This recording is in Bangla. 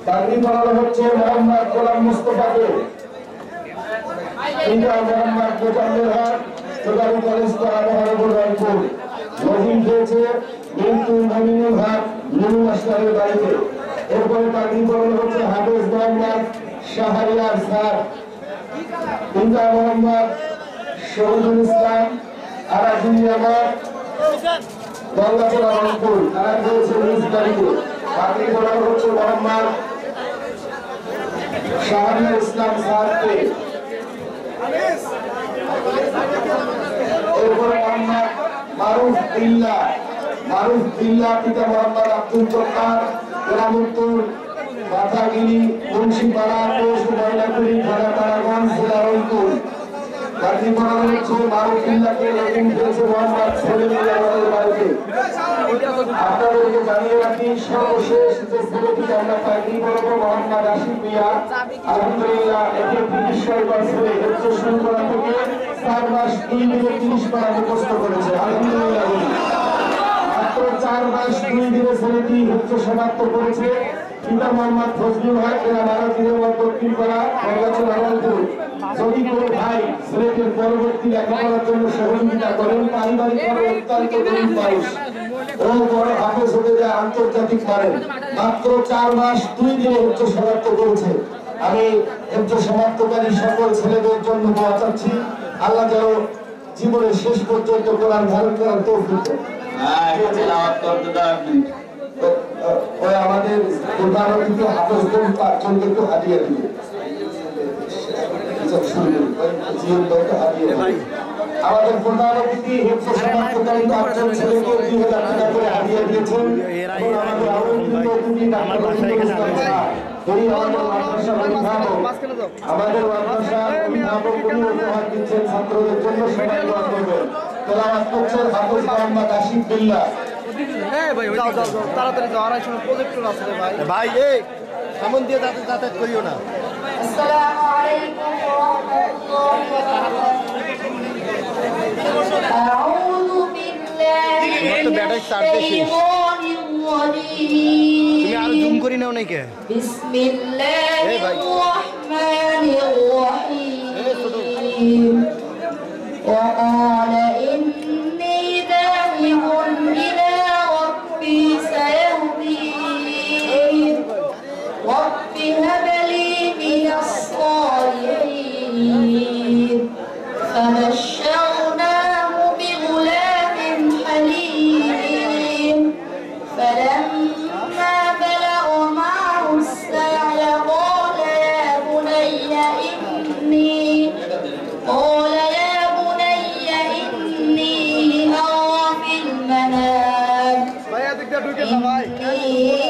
পাগড়ি পরানো হচ্ছে মোহাম্মদ গোলাম মুস্তফাকে। মোহাম্মদ মোজাম্মেল হক সরকারি কলেজ মহানগর রংপুর। নজিম পেয়েছে বিন্তু মমিনুল হক নুরু মাস্টারের বাড়িতে। এরপরে পাগড়ি পরানো হচ্ছে হাফেজ মোহাম্মদ শাহরিয়ার স্যার। পিতা মোহাম্মদ শহীদুল ইসলাম আরাজুলিয়ামার গঙ্গাচড়া রংপুর। তারা পেয়েছে নিজ বাড়িতে। পাগড়ি পরানো হচ্ছে মোহাম্মদ শাহরিয়ার ইসলাম স্যারকে। এরপরে মোহাম্মদ মারুফ বিল্লাহ পিতা মোহাম্মদ আব্দুল জব্বার গ্রাম উত্তর মাথাগিরি মুন্সিপাড়া পোস্ট ময়নাগুড়ি থানা তারাগঞ্জ জেলা রংপুর। পাগড়ি পরানো হচ্ছে মারুফ বিল্লাহকে। নতুন পেয়েছে মোহাম্মদ সলিমুল্লাহ বাড়িতে। আপনাদেরকে জানিয়ে রাখি সর্বশেষ যে ছেলেটি আমরা পাগড়ি পরাবো মোহাম্মদ আশিক মিয়া। আলহামদুলিল্লাহ এটি ব্রিটিশ সরকার ছেলে উচ্চ শৃঙ্খলা থেকে 4 মাস 2 দিনে 30 পারা মুখস্থ করেছে। আলহামদুলিল্লাহ মাত্র 4 মাস 2 দিনে ছেলেটি উচ্চ সমাপ্ত করেছে। পিতা মোহাম্মদ ফজলুল হক এরা 12 দিনের মধ্যে দক্ষিণ পাড়া গঙ্গাচড়া রংপুর। যদি কোনো ভাই ছেলেটির পরবর্তী লেখাপড়ার জন্য সহযোগিতা করেন, পারিবারিকভাবে অত্যন্ত গরিব মানুষ ও বড় হাফেজ হতে যায় আন্তর্জাতিক মানের। মাত্র 4 মাস 2 দিনে উচ্চ সমাপ্ত করেছে। আমি উচ্চ সমাপ্তকারী সকল ছেলেদের জন্য দোয়া চাচ্ছি, আল্লাহ যেন জীবনের শেষ পর্যন্ত কোরআন ধারণ করার তৌফিক দেন। আমাদের প্রধান অতিথি হাফেজগণ 5 জনকে একটু হাদিয়া দিবে। আমাদের প্রধান অতিথি উচ্চ সমাপ্তকারী 5 জন ছেলেকে 2000 টাকা করে হাদিয়া দিয়েছেন। আমাদের আমন্ত্রিত অতিথি ডাক্তার আমাদের মাদ্রাসার অভিভাবক উপহার দিচ্ছেন ছাত্রদের জন্য। সবাই দোয়া করবেন। তেলাওয়াত করছেন হাফেজ মোহাম্মদ আশিক বিল্লাহ। তাড়াতাড়ি যাওয়ার সময় প্রজেক্টর আছে ভাই। ভাই এই সামন দিয়ে যাতায়াত করিও না। আসসালামু আলাইকুম ওয়া রাহমাতুল্লাহি ওয়া বারাকাতুহু। আউযু বিল্লাহি মিনাশ শাইতানির রাজীম। তুমি আর জুম করি নাও নাকি? বিসমিল্লাহির রাহমানির রাহিম। ওয়া ক্বালা ইন্নী যাহিবুন ইলা রাব্বি সায়াহদিন। রাব্বি হাব লি মিনাস সালিহিন। فبشرناه بغلام حليم. فلما بلغ معه السعي قال يا بني إني أرى في المنام أني